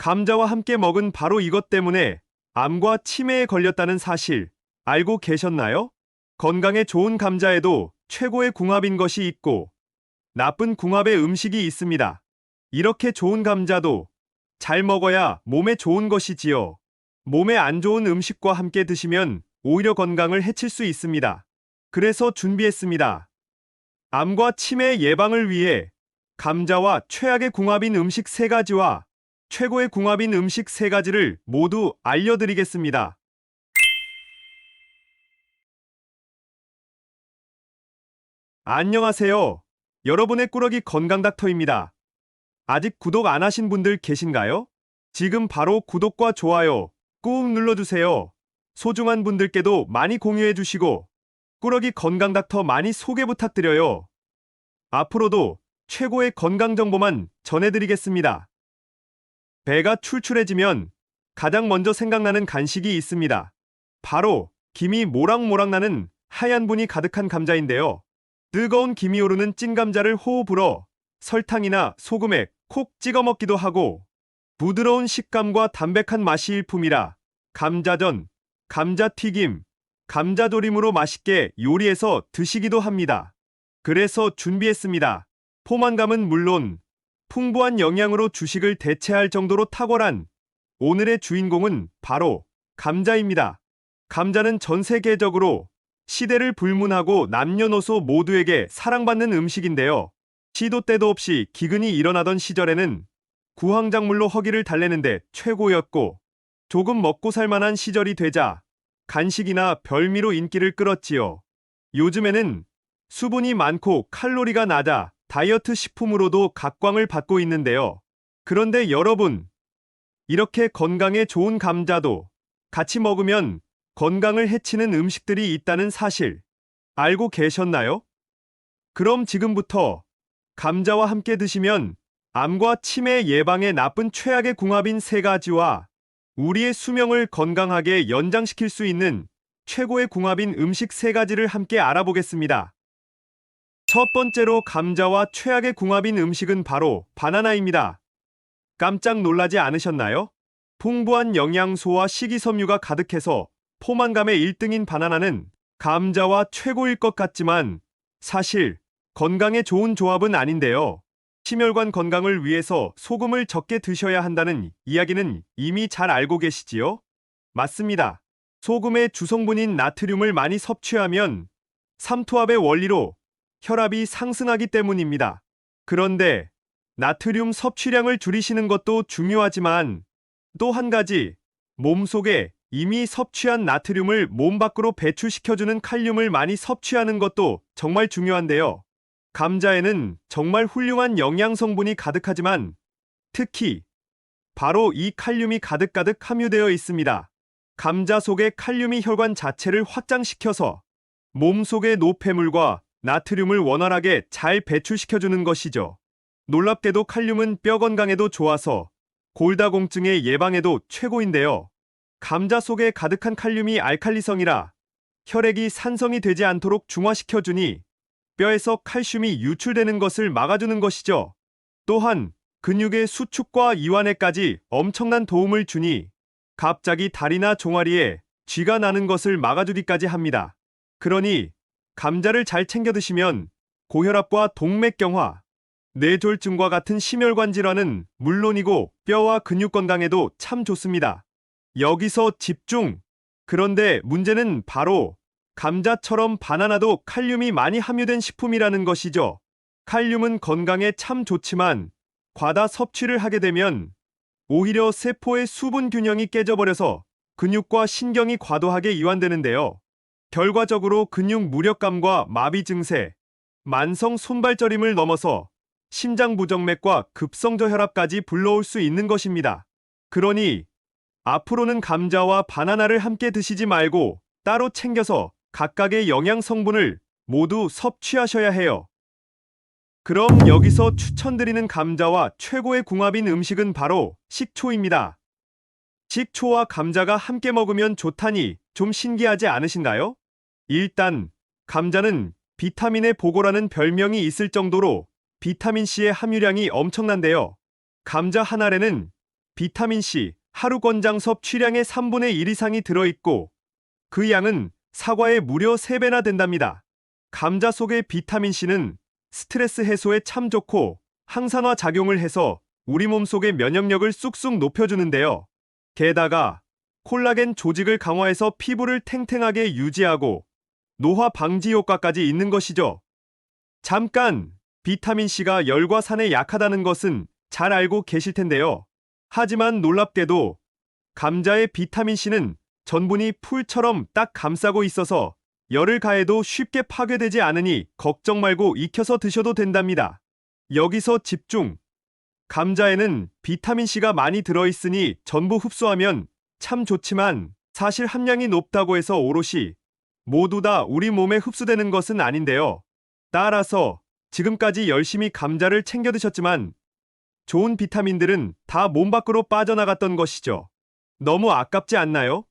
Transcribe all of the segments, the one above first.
감자와 함께 먹은 바로 이것 때문에 암과 치매에 걸렸다는 사실 알고 계셨나요? 건강에 좋은 감자에도 최고의 궁합인 것이 있고 나쁜 궁합의 음식이 있습니다. 이렇게 좋은 감자도 잘 먹어야 몸에 좋은 것이지요. 몸에 안 좋은 음식과 함께 드시면 오히려 건강을 해칠 수 있습니다. 그래서 준비했습니다. 암과 치매 예방을 위해 감자와 최악의 궁합인 음식 3가지와 최고의 궁합인 음식 3가지를 모두 알려드리겠습니다. 안녕하세요. 여러분의 꾸러기 건강닥터입니다. 아직 구독 안 하신 분들 계신가요? 지금 바로 구독과 좋아요 꾹 눌러주세요. 소중한 분들께도 많이 공유해주시고 꾸러기 건강닥터 많이 소개 부탁드려요. 앞으로도 최고의 건강 정보만 전해드리겠습니다. 배가 출출해지면 가장 먼저 생각나는 간식이 있습니다. 바로 김이 모락모락 나는 하얀 분이 가득한 감자인데요. 뜨거운 김이 오르는 찐감자를 호호 불어 설탕이나 소금에 콕 찍어 먹기도 하고 부드러운 식감과 담백한 맛이 일품이라 감자전, 감자튀김, 감자조림으로 맛있게 요리해서 드시기도 합니다. 그래서 준비했습니다. 포만감은 물론 풍부한 영양으로 주식을 대체할 정도로 탁월한 오늘의 주인공은 바로 감자입니다. 감자는 전 세계적으로 시대를 불문하고 남녀노소 모두에게 사랑받는 음식인데요. 시도 때도 없이 기근이 일어나던 시절에는 구황작물로 허기를 달래는데 최고였고 조금 먹고 살만한 시절이 되자 간식이나 별미로 인기를 끌었지요. 요즘에는 수분이 많고 칼로리가 낮아 다이어트 식품으로도 각광을 받고 있는데요. 그런데 여러분, 이렇게 건강에 좋은 감자도 같이 먹으면 건강을 해치는 음식들이 있다는 사실 알고 계셨나요? 그럼 지금부터 감자와 함께 드시면 암과 치매 예방에 나쁜 최악의 궁합인 3가지와 우리의 수명을 건강하게 연장시킬 수 있는 최고의 궁합인 음식 3가지를 함께 알아보겠습니다. 첫 번째로 감자와 최악의 궁합인 음식은 바로 바나나입니다. 깜짝 놀라지 않으셨나요? 풍부한 영양소와 식이섬유가 가득해서 포만감의 1등인 바나나는 감자와 최고일 것 같지만 사실 건강에 좋은 조합은 아닌데요. 심혈관 건강을 위해서 소금을 적게 드셔야 한다는 이야기는 이미 잘 알고 계시지요? 맞습니다. 소금의 주성분인 나트륨을 많이 섭취하면 삼투압의 원리로 혈압이 상승하기 때문입니다. 그런데 나트륨 섭취량을 줄이시는 것도 중요하지만 또 한 가지, 몸속에 이미 섭취한 나트륨을 몸 밖으로 배출시켜주는 칼륨을 많이 섭취하는 것도 정말 중요한데요. 감자에는 정말 훌륭한 영양 성분이 가득하지만 특히 바로 이 칼륨이 가득가득 함유되어 있습니다. 감자 속의 칼륨이 혈관 자체를 확장시켜서 몸속의 노폐물과 나트륨을 원활하게 잘 배출시켜주는 것이죠. 놀랍게도 칼륨은 뼈 건강에도 좋아서 골다공증의 예방에도 최고인데요. 감자 속에 가득한 칼륨이 알칼리성이라 혈액이 산성이 되지 않도록 중화시켜주니 뼈에서 칼슘이 유출되는 것을 막아주는 것이죠. 또한 근육의 수축과 이완에까지 엄청난 도움을 주니 갑자기 다리나 종아리에 쥐가 나는 것을 막아주기까지 합니다. 그러니 감자를 잘 챙겨 드시면 고혈압과 동맥경화, 뇌졸중과 같은 심혈관 질환은 물론이고 뼈와 근육 건강에도 참 좋습니다. 여기서 집중! 그런데 문제는 바로 감자처럼 바나나도 칼륨이 많이 함유된 식품이라는 것이죠. 칼륨은 건강에 참 좋지만 과다 섭취를 하게 되면 오히려 세포의 수분 균형이 깨져버려서 근육과 신경이 과도하게 이완되는데요. 결과적으로 근육 무력감과 마비 증세, 만성 손발저림을 넘어서 심장 부정맥과 급성저혈압까지 불러올 수 있는 것입니다. 그러니 앞으로는 감자와 바나나를 함께 드시지 말고 따로 챙겨서 각각의 영양 성분을 모두 섭취하셔야 해요. 그럼 여기서 추천드리는 감자와 최고의 궁합인 음식은 바로 식초입니다. 식초와 감자가 함께 먹으면 좋다니 좀 신기하지 않으신가요? 일단 감자는 비타민의 보고라는 별명이 있을 정도로 비타민C의 함유량이 엄청난데요. 감자 한 알에는 비타민C 하루 권장 섭취량의 3분의 1 이상이 들어있고 그 양은 사과의 무려 3배나 된답니다. 감자 속의 비타민C는 스트레스 해소에 참 좋고 항산화 작용을 해서 우리 몸속의 면역력을 쑥쑥 높여주는데요. 게다가 콜라겐 조직을 강화해서 피부를 탱탱하게 유지하고 노화 방지 효과까지 있는 것이죠. 잠깐! 비타민C가 열과 산에 약하다는 것은 잘 알고 계실 텐데요. 하지만 놀랍게도 감자의 비타민C는 전분이 풀처럼 딱 감싸고 있어서 열을 가해도 쉽게 파괴되지 않으니 걱정 말고 익혀서 드셔도 된답니다. 여기서 집중! 감자에는 비타민C가 많이 들어있으니 전부 흡수하면 참 좋지만 사실 함량이 높다고 해서 오롯이 모두 다 우리 몸에 흡수되는 것은 아닌데요. 따라서 지금까지 열심히 감자를 챙겨 드셨지만 좋은 비타민들은 다 몸 밖으로 빠져나갔던 것이죠. 너무 아깝지 않나요?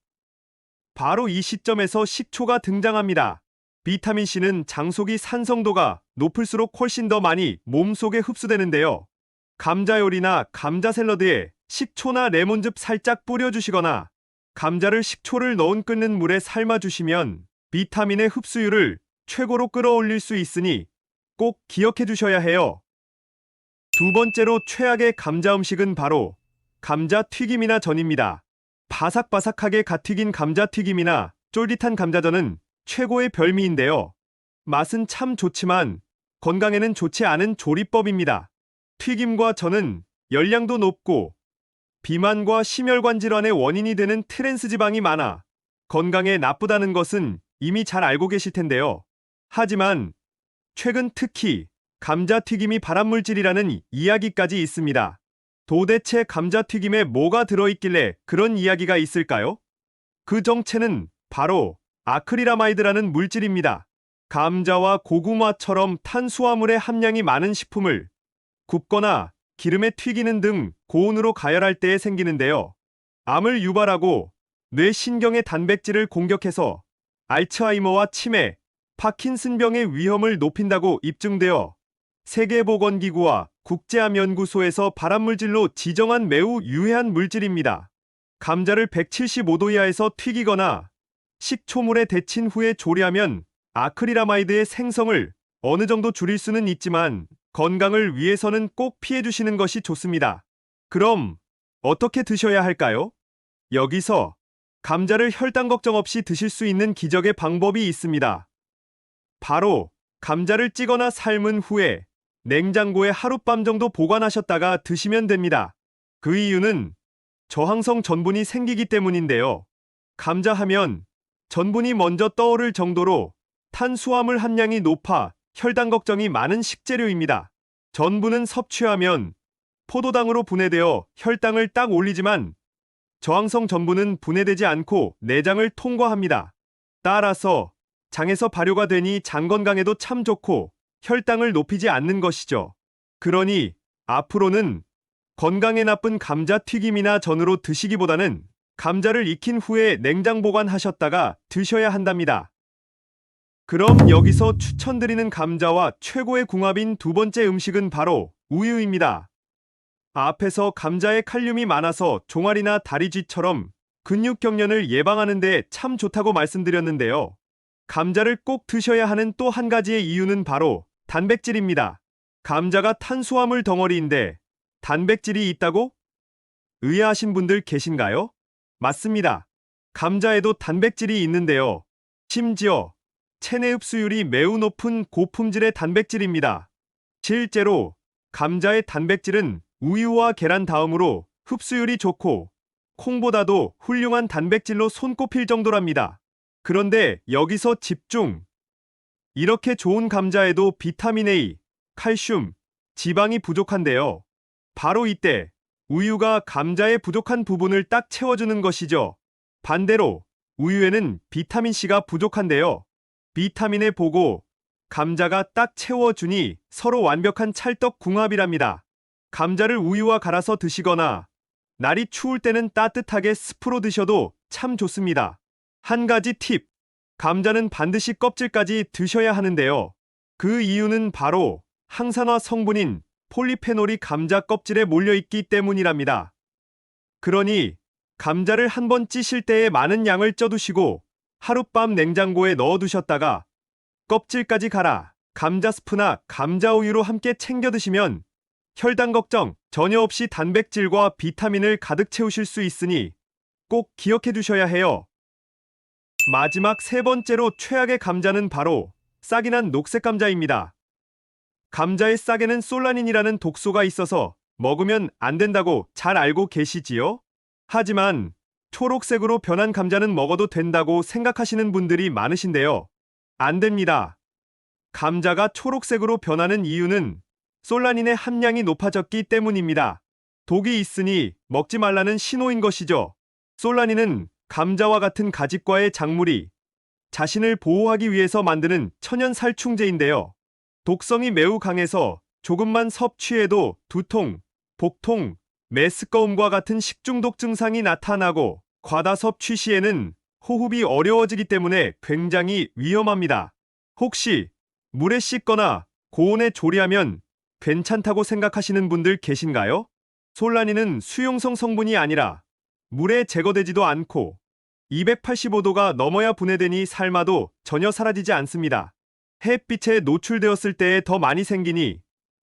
바로 이 시점에서 식초가 등장합니다. 비타민C는 장속이 산성도가 높을수록 훨씬 더 많이 몸속에 흡수되는데요. 감자 요리나 감자 샐러드에 식초나 레몬즙 살짝 뿌려주시거나 감자를 식초를 넣은 끓는 물에 삶아주시면 비타민의 흡수율을 최고로 끌어올릴 수 있으니 꼭 기억해 두셔야 해요. 두 번째로 최악의 감자 음식은 바로 감자 튀김이나 전입니다. 바삭바삭하게 갓 튀긴 감자 튀김이나 쫄깃한 감자전은 최고의 별미인데요. 맛은 참 좋지만 건강에는 좋지 않은 조리법입니다. 튀김과 전은 열량도 높고 비만과 심혈관 질환의 원인이 되는 트랜스 지방이 많아 건강에 나쁘다는 것은 이미 잘 알고 계실 텐데요. 하지만 최근 특히 감자튀김이 발암물질이라는 이야기까지 있습니다. 도대체 감자튀김에 뭐가 들어있길래 그런 이야기가 있을까요? 그 정체는 바로 아크릴아마이드라는 물질입니다. 감자와 고구마처럼 탄수화물의 함량이 많은 식품을 굽거나 기름에 튀기는 등 고온으로 가열할 때에 생기는데요. 암을 유발하고 뇌 신경의 단백질을 공격해서 알츠하이머와 치매, 파킨슨병의 위험을 높인다고 입증되어 세계보건기구와 국제암연구소에서 발암물질로 지정한 매우 유해한 물질입니다. 감자를 175도 이하에서 튀기거나 식초물에 데친 후에 조리하면 아크릴아마이드의 생성을 어느 정도 줄일 수는 있지만 건강을 위해서는 꼭 피해 주시는 것이 좋습니다. 그럼 어떻게 드셔야 할까요? 여기서 감자를 혈당 걱정 없이 드실 수 있는 기적의 방법이 있습니다. 바로 감자를 찌거나 삶은 후에 냉장고에 하룻밤 정도 보관하셨다가 드시면 됩니다. 그 이유는 저항성 전분이 생기기 때문인데요. 감자 하면 전분이 먼저 떠오를 정도로 탄수화물 함량이 높아 혈당 걱정이 많은 식재료입니다. 전분은 섭취하면 포도당으로 분해되어 혈당을 딱 올리지만 저항성 전분은 분해되지 않고 내장을 통과합니다. 따라서 장에서 발효가 되니 장 건강에도 참 좋고 혈당을 높이지 않는 것이죠. 그러니 앞으로는 건강에 나쁜 감자튀김이나 전으로 드시기보다는 감자를 익힌 후에 냉장 보관하셨다가 드셔야 한답니다. 그럼 여기서 추천드리는 감자와 최고의 궁합인 두 번째 음식은 바로 우유입니다. 앞에서 감자에 칼륨이 많아서 종아리나 다리쥐처럼 근육 경련을 예방하는 데 참 좋다고 말씀드렸는데요. 감자를 꼭 드셔야 하는 또 한 가지의 이유는 바로 단백질입니다. 감자가 탄수화물 덩어리인데 단백질이 있다고? 의아하신 분들 계신가요? 맞습니다. 감자에도 단백질이 있는데요. 심지어 체내 흡수율이 매우 높은 고품질의 단백질입니다. 실제로 감자의 단백질은 우유와 계란 다음으로 흡수율이 좋고 콩보다도 훌륭한 단백질로 손꼽힐 정도랍니다. 그런데 여기서 집중! 이렇게 좋은 감자에도 비타민 A, 칼슘, 지방이 부족한데요. 바로 이때 우유가 감자의 부족한 부분을 딱 채워주는 것이죠. 반대로 우유에는 비타민C가 부족한데요. 비타민에 보고 감자가 딱 채워주니 서로 완벽한 찰떡궁합이랍니다. 감자를 우유와 갈아서 드시거나 날이 추울 때는 따뜻하게 스프로 드셔도 참 좋습니다. 한 가지 팁! 감자는 반드시 껍질까지 드셔야 하는데요. 그 이유는 바로 항산화 성분인 폴리페놀이 감자 껍질에 몰려있기 때문이랍니다. 그러니 감자를 한번 찌실 때에 많은 양을 쪄두시고 하룻밤 냉장고에 넣어두셨다가 껍질까지 갈아 감자 스프나 감자 우유로 함께 챙겨 드시면 혈당 걱정 전혀 없이 단백질과 비타민을 가득 채우실 수 있으니 꼭 기억해 두셔야 해요. 마지막 세 번째로 최악의 감자는 바로 싹이 난 녹색 감자입니다. 감자의 싹에는 솔라닌이라는 독소가 있어서 먹으면 안 된다고 잘 알고 계시지요? 하지만 초록색으로 변한 감자는 먹어도 된다고 생각하시는 분들이 많으신데요. 안 됩니다. 감자가 초록색으로 변하는 이유는 솔라닌의 함량이 높아졌기 때문입니다. 독이 있으니 먹지 말라는 신호인 것이죠. 솔라닌은 감자와 같은 가집과의 작물이 자신을 보호하기 위해서 만드는 천연 살충제인데요. 독성이 매우 강해서 조금만 섭취해도 두통, 복통, 메스꺼움과 같은 식중독 증상이 나타나고 과다 섭취 시에는 호흡이 어려워지기 때문에 굉장히 위험합니다. 혹시 물에 씻거나 고온에 조리하면 괜찮다고 생각하시는 분들 계신가요? 솔라닌은 수용성 성분이 아니라 물에 제거되지도 않고 285도가 넘어야 분해되니 삶아도 전혀 사라지지 않습니다. 햇빛에 노출되었을 때에 더 많이 생기니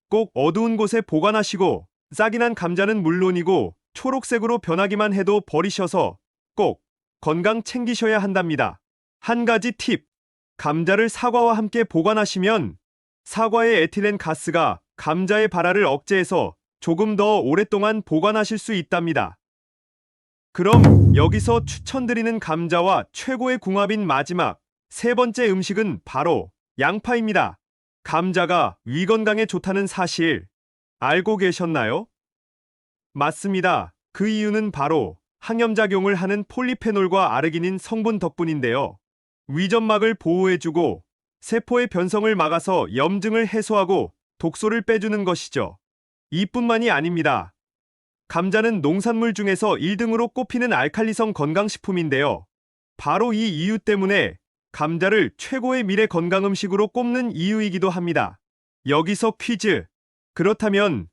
꼭 어두운 곳에 보관하시고 싹이 난 감자는 물론이고 초록색으로 변하기만 해도 버리셔서 꼭 건강 챙기셔야 한답니다. 한 가지 팁! 감자를 사과와 함께 보관하시면 사과의 에틸렌 가스가 감자의 발화를 억제해서 조금 더 오랫동안 보관하실 수 있답니다. 그럼 여기서 추천드리는 감자와 최고의 궁합인 마지막 세 번째 음식은 바로 양파입니다. 감자가 위 건강에 좋다는 사실 알고 계셨나요? 맞습니다. 그 이유는 바로 항염작용을 하는 폴리페놀과 아르기닌 성분 덕분인데요. 위점막을 보호해주고 세포의 변성을 막아서 염증을 해소하고 독소를 빼주는 것이죠. 이뿐만이 아닙니다. 감자는 농산물 중에서 1등으로 꼽히는 알칼리성 건강식품인데요. 바로 이 이유 때문에 감자를 최고의 미래 건강 음식으로 꼽는 이유이기도 합니다. 여기서 퀴즈. 그렇다면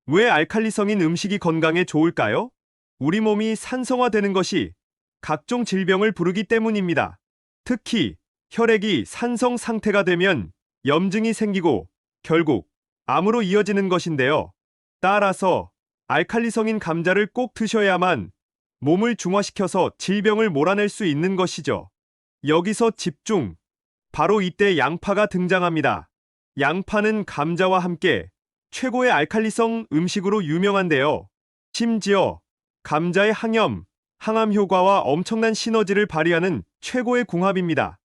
왜 알칼리성인 음식이 건강에 좋을까요? 우리 몸이 산성화되는 것이 각종 질병을 부르기 때문입니다. 특히 혈액이 산성 상태가 되면 염증이 생기고 결국 암으로 이어지는 것인데요. 따라서 알칼리성인 감자를 꼭 드셔야만 몸을 중화시켜서 질병을 몰아낼 수 있는 것이죠. 여기서 집중! 바로 이때 양파가 등장합니다. 양파는 감자와 함께 최고의 알칼리성 음식으로 유명한데요. 심지어 감자의 항암 효과와 엄청난 시너지를 발휘하는 최고의 궁합입니다.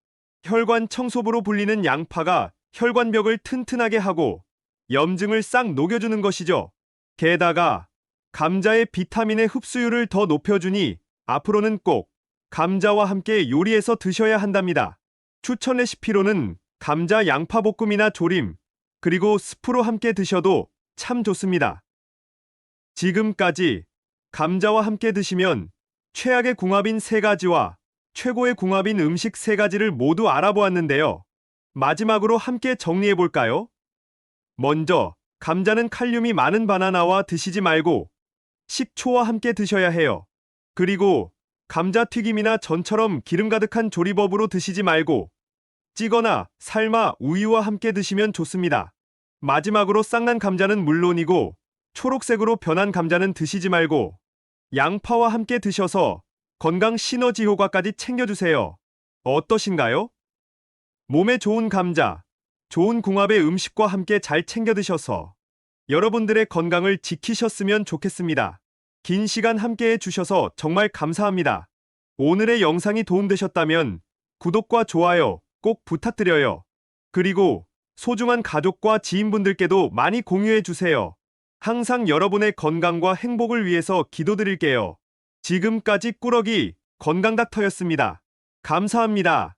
혈관 청소부로 불리는 양파가 혈관벽을 튼튼하게 하고 염증을 싹 녹여주는 것이죠. 게다가 감자의 비타민의 흡수율을 더 높여주니 앞으로는 꼭 감자와 함께 요리해서 드셔야 한답니다. 추천 레시피로는 감자 양파 볶음이나 조림, 그리고 스프로 함께 드셔도 참 좋습니다. 지금까지 감자와 함께 드시면 최악의 궁합인 세 가지와 최고의 궁합인 음식 세 가지를 모두 알아보았는데요. 마지막으로 함께 정리해볼까요? 먼저 감자는 칼륨이 많은 바나나와 드시지 말고 식초와 함께 드셔야 해요. 그리고 감자튀김이나 전처럼 기름 가득한 조리법으로 드시지 말고 찌거나 삶아 우유와 함께 드시면 좋습니다. 마지막으로 싹난 감자는 물론이고 초록색으로 변한 감자는 드시지 말고 양파와 함께 드셔서 건강 시너지 효과까지 챙겨주세요. 어떠신가요? 몸에 좋은 감자, 좋은 궁합의 음식과 함께 잘 챙겨 드셔서 여러분들의 건강을 지키셨으면 좋겠습니다. 긴 시간 함께 해주셔서 정말 감사합니다. 오늘의 영상이 도움되셨다면 구독과 좋아요 꼭 부탁드려요. 그리고 소중한 가족과 지인분들께도 많이 공유해주세요. 항상 여러분의 건강과 행복을 위해서 기도드릴게요. 지금까지 꾸러기 건강닥터였습니다. 감사합니다.